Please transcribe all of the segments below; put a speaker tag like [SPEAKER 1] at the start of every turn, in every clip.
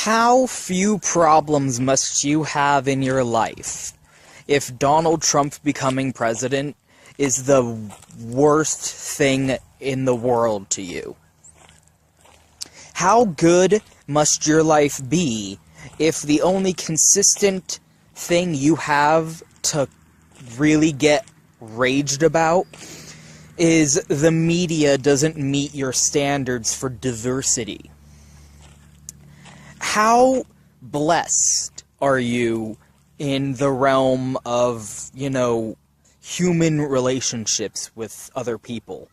[SPEAKER 1] How few problems must you have in your life if Donald Trump becoming president is the worst thing in the world to you? How good must your life be if the only consistent thing you have to really get raged about is the media doesn't meet your standards for diversity? How blessed are you in the realm of, human relationships with other people?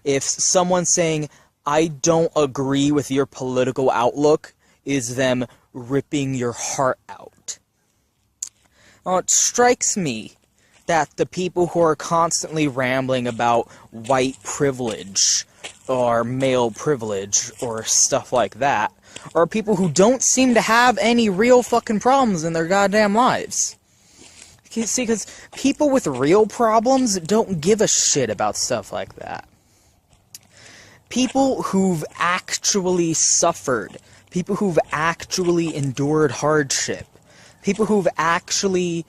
[SPEAKER 1] If someone saying, I don't agree with your political outlook, is them ripping your heart out. Well, it strikes me that the people who are constantly rambling about white privilege or male privilege or stuff like that are people who don't seem to have any real fucking problems in their goddamn lives. See, because people with real problems don't give a shit about stuff like that. People who've actually suffered, people who've actually endured hardship, people who've actually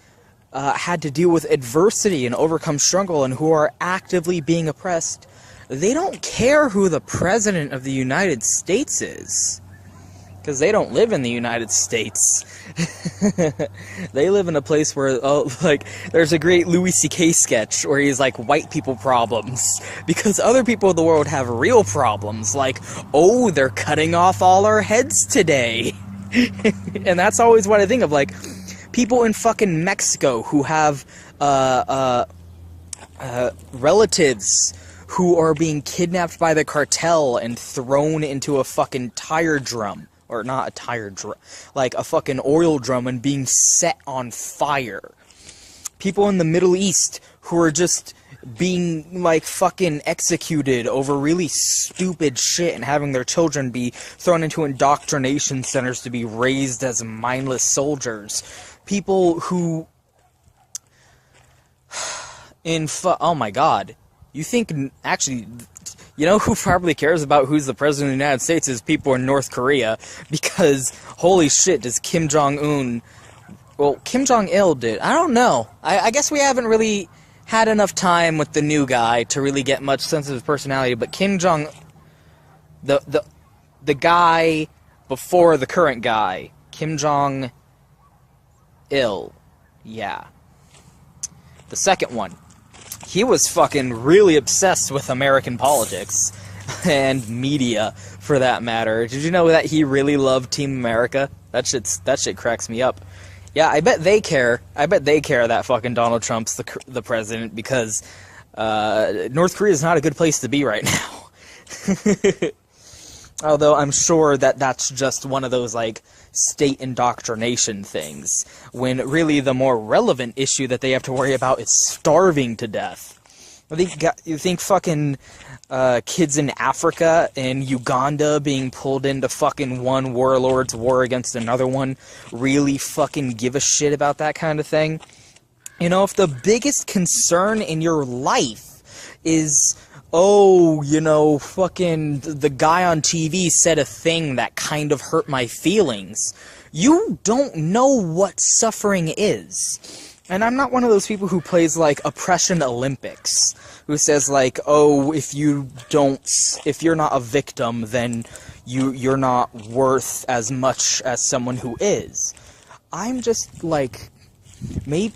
[SPEAKER 1] had to deal with adversity and overcome struggle and who are actively being oppressed, they don't care who the President of the United States is. Because they don't live in the United States. They live in a place where, there's a great Louis C.K. sketch where he's like, white people problems. Because other people in the world have real problems, like, oh, they're cutting off all our heads today. And that's always what I think of, like, people in fucking Mexico who have, relatives who are being kidnapped by the cartel and thrown into a fucking tire drum. Or not a tire drum, like a fucking oil drum and being set on fire. People in the Middle East who are just being, like, fucking executed over really stupid shit and having their children be thrown into indoctrination centers to be raised as mindless soldiers. People who... oh my god. You think, actually... You know who probably cares about who's the president of the United States is people in North Korea, because, holy shit, does Kim Jong-un... Well, Kim Jong-il did. I don't know. I guess we haven't really had enough time with the new guy to really get much sense of his personality, but Kim Jong... The guy before the current guy, Kim Jong-il. Yeah. The second one. He was fucking really obsessed with American politics, and media, for that matter. Did you know that he really loved Team America? That shit cracks me up. Yeah, I bet they care. I bet they care that fucking Donald Trump's the president, because North Korea is not a good place to be right now. Although I'm sure that that's just one of those, like, state indoctrination things, when really the more relevant issue that they have to worry about is starving to death. You think fucking kids in Africa and Uganda being pulled into fucking one warlord's war against another one really fucking give a shit about that kind of thing? You know, if the biggest concern in your life is... oh, fucking the guy on TV said a thing that kind of hurt my feelings. You don't know what suffering is. And I'm not one of those people who plays, like, Oppression Olympics. Who says, like, oh, if you're not a victim, then you're not worth as much as someone who is. I'm just, like,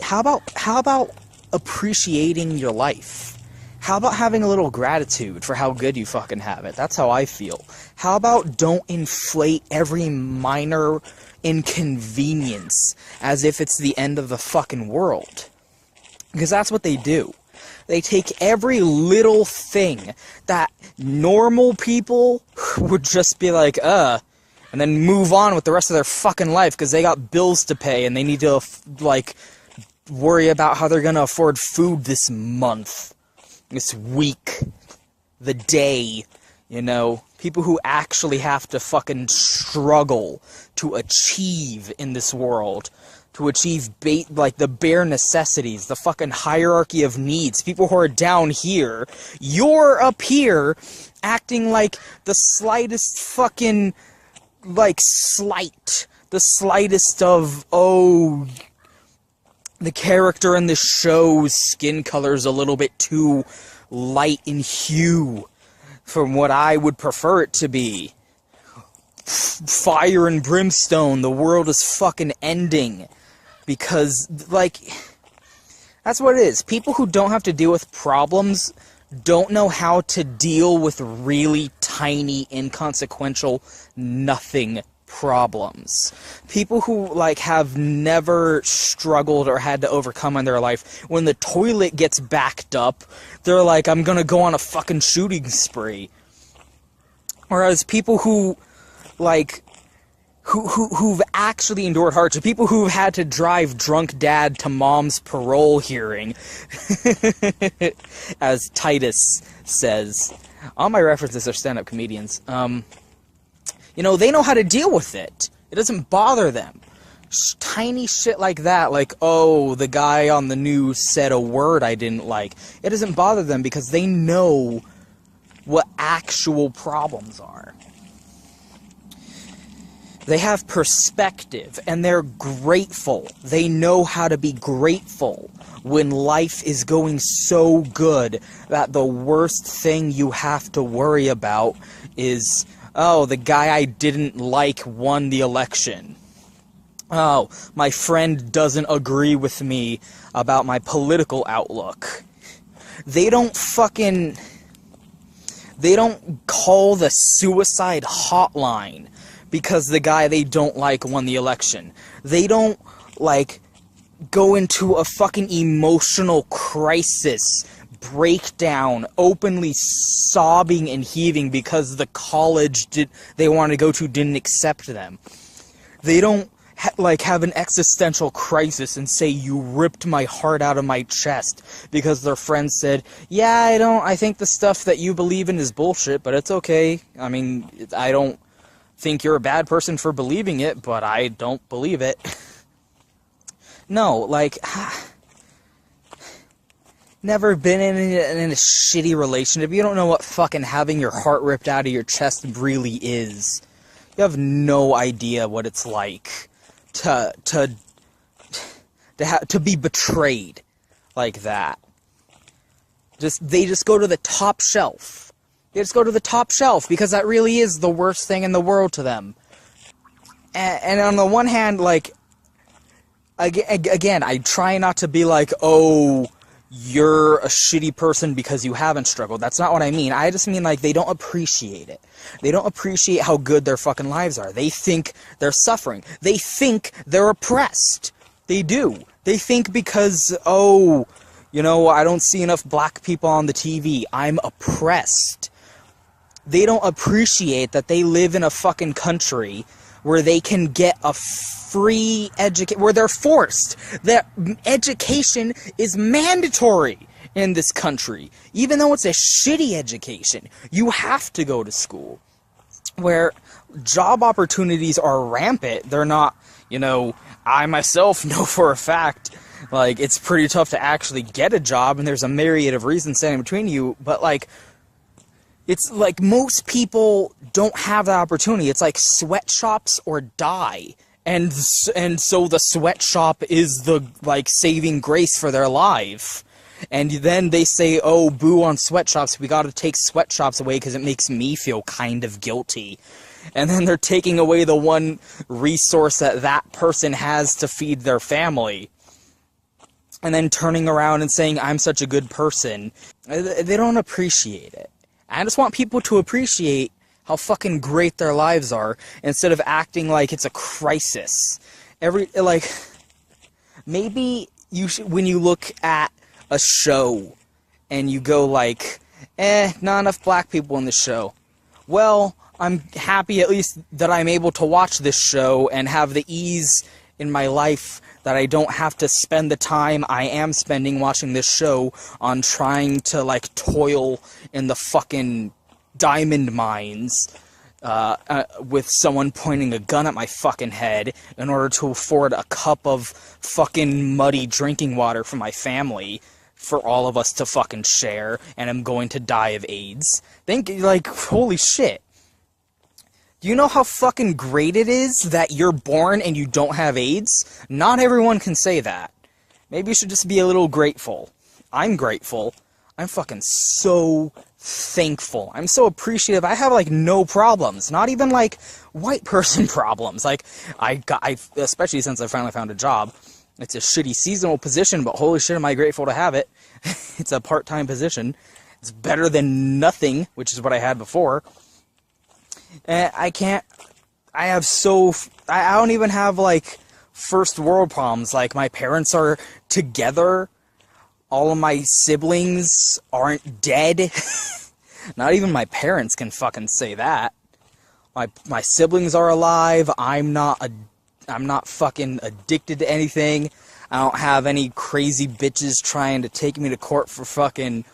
[SPEAKER 1] how about appreciating your life? How about having a little gratitude for how good you fucking have it? That's how I feel. How about don't inflate every minor inconvenience as if it's the end of the fucking world? Because that's what they do. They take every little thing that normal people would just be like, and then move on with the rest of their fucking life because they got bills to pay and they need to, like, worry about how they're gonna afford food this month. This week, the day, people who actually have to fucking struggle to achieve in this world, to achieve, the bare necessities, the fucking hierarchy of needs, people who are down here, you're up here acting like the slightest fucking like, slight, the slightest of, oh, the character in the show's skin color is a little bit too light in hue from what I would prefer it to be. Fire and brimstone, the world is fucking ending. Because, like, that's what it is. People who don't have to deal with problems don't know how to deal with really tiny, inconsequential, nothing problems. People who, like, have never struggled or had to overcome in their life, when the toilet gets backed up, they're like, I'm gonna go on a fucking shooting spree. Whereas people who, like, who've actually endured hardship, people who've had to drive drunk dad to mom's parole hearing, as Titus says. All my references are stand-up comedians. You know, they know how to deal with it. It doesn't bother them. Tiny shit like that, like, oh, the guy on the news said a word I didn't like. It doesn't bother them because they know what actual problems are. They have perspective, and they're grateful. They know how to be grateful when life is going so good that the worst thing you have to worry about is, oh, the guy I didn't like won the election. Oh, my friend doesn't agree with me about my political outlook. They don't call the suicide hotline because the guy they don't like won the election. They don't, like, go into a fucking emotional crisis, breakdown, openly sobbing and heaving because the college they wanted to go to didn't accept them. They don't, have an existential crisis and say, you ripped my heart out of my chest, because their friends said, yeah, I think the stuff that you believe in is bullshit, but it's okay. I mean, I don't think you're a bad person for believing it, but I don't believe it. No, like, never been in a shitty relationship. You don't know what fucking having your heart ripped out of your chest really is. You have no idea what it's like to be betrayed like that. They just go to the top shelf. They just go to the top shelf because that really is the worst thing in the world to them. And on the one hand, like, again, I try not to be like, oh, you're a shitty person because you haven't struggled. That's not what I mean. I just mean, like, they don't appreciate it. They don't appreciate how good their fucking lives are. They think they're suffering. They think they're oppressed. They do. They think because, oh, you know, I don't see enough black people on the TV, I'm oppressed. They don't appreciate that they live in a fucking country where they can get a free education, where they're forced. That education is mandatory in this country. Even though it's a shitty education, you have to go to school. Where job opportunities are rampant. They're not, you know, I myself know for a fact, like, it's pretty tough to actually get a job, and there's a myriad of reasons standing between you, but, like, it's like most people don't have that opportunity. It's like sweatshops or die. And so the sweatshop is the, like, saving grace for their life. And then they say, oh, boo on sweatshops, we gotta take sweatshops away because it makes me feel kind of guilty. And then they're taking away the one resource that person has to feed their family. And then turning around and saying, I'm such a good person. They don't appreciate it. I just want people to appreciate how fucking great their lives are, instead of acting like it's a crisis. Maybe you should, when you look at a show, and you go like, not enough black people in the show. Well, I'm happy at least that I'm able to watch this show and have the ease in my life that I don't have to spend the time I am spending watching this show on trying to, like, toil in the fucking diamond mines with someone pointing a gun at my fucking head in order to afford a cup of fucking muddy drinking water for my family for all of us to fucking share, and I'm going to die of AIDS. Like, holy shit. Do you know how fucking great it is that you're born and you don't have AIDS? Not everyone can say that. Maybe you should just be a little grateful. I'm grateful. I'm fucking so thankful. I'm so appreciative. I have, like, no problems. Not even, like, white person problems. Like, especially since I finally found a job. It's a shitty seasonal position, but holy shit am I grateful to have it. It's a part-time position. It's better than nothing, which is what I had before. And I don't even have, like, first world problems. Like, my parents are together. All of my siblings aren't dead. Not even my parents can fucking say that. My siblings are alive. I'm not fucking addicted to anything. I don't have any crazy bitches trying to take me to court for fucking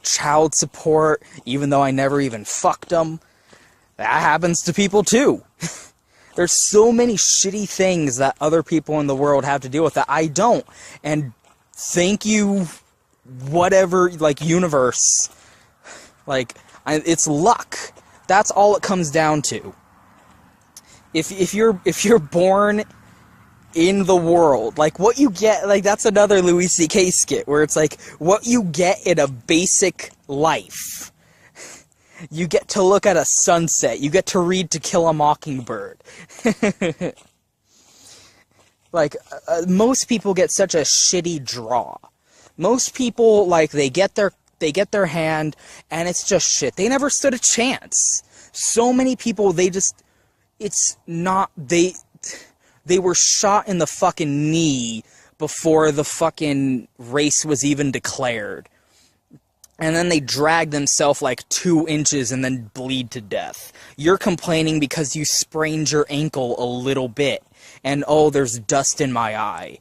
[SPEAKER 1] child support, even though I never even fucked them. That happens to people too. There's so many shitty things that other people in the world have to deal with that I don't. And thank you, whatever, like, universe. Like, it's luck. That's all it comes down to. If you're born in the world, like, what you get, like, that's another Louis C.K. skit, where it's like, what you get in a basic life. You get to look at a sunset. You get to read To Kill a Mockingbird. Like, most people get such a shitty draw. Most people, like, they get their hand, and it's just shit. They never stood a chance. So many people, they were shot in the fucking knee before the fucking race was even declared. And then they drag themselves like 2 inches and then bleed to death. You're complaining because you sprained your ankle a little bit. And, oh, there's dust in my eye.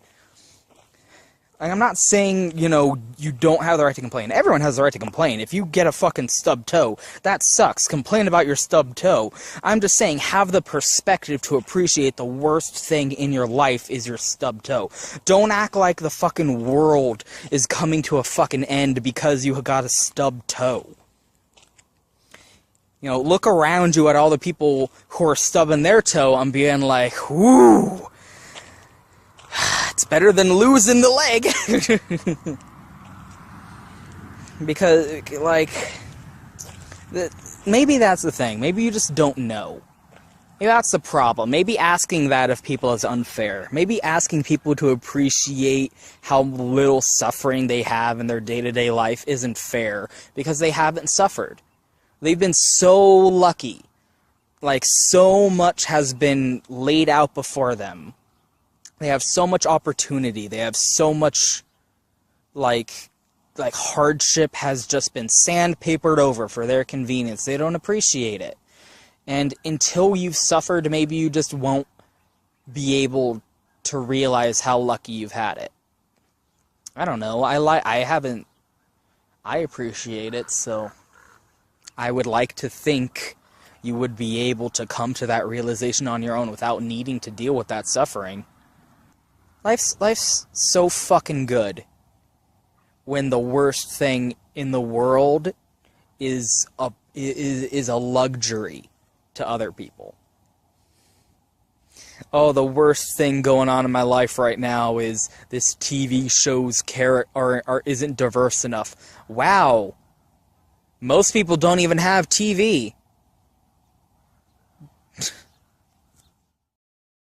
[SPEAKER 1] Like, I'm not saying, you know, you don't have the right to complain. Everyone has the right to complain. If you get a fucking stubbed toe, that sucks. Complain about your stubbed toe. I'm just saying, have the perspective to appreciate the worst thing in your life is your stubbed toe. Don't act like the fucking world is coming to a fucking end because you got a stubbed toe. You know, look around you at all the people who are stubbing their toe and being like, whoo! It's better than losing the leg. Because, like, maybe that's the thing. Maybe you just don't know. Maybe that's the problem. Maybe asking that of people is unfair. Maybe asking people to appreciate how little suffering they have in their day-to-day life isn't fair, because they haven't suffered. They've been so lucky. Like, so much has been laid out before them. They have so much opportunity. They have so much, like hardship has just been sandpapered over for their convenience. They don't appreciate it. And until you've suffered, maybe you just won't be able to realize how lucky you've had it. I don't know. I appreciate it, so I would like to think you would be able to come to that realization on your own without needing to deal with that suffering. Life's so fucking good when the worst thing in the world is a luxury to other people. Oh, the worst thing going on in my life right now is this TV show's isn't diverse enough. Wow. Most people don't even have TV.